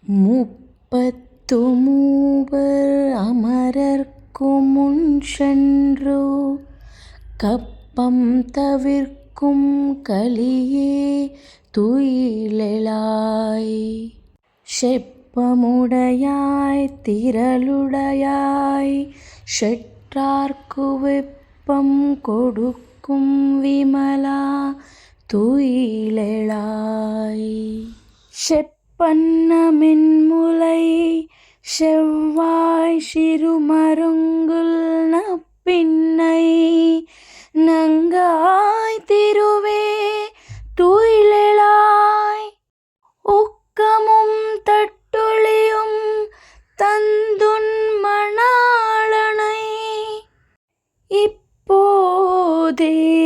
முப்பத்து மூவர் அமரர்க்கும் முன் சென்று கப்பம் தவிர்க்கும் கலியே துயிலெழாய். செப்பமுடையாய் திரளுடையாய் செற்றார்க்கு வெப்பம் கொடுக்கும் விமலா துயிலெழாய். செப்பன்ன மென்முலை செவ்வாய் சிறுமருங்குல் நப்பின்னை நங்காய் திருவே துயிலெழாய். உக்கமும் தட்டொழியும் தந்துன் மணாளனை இப்போதே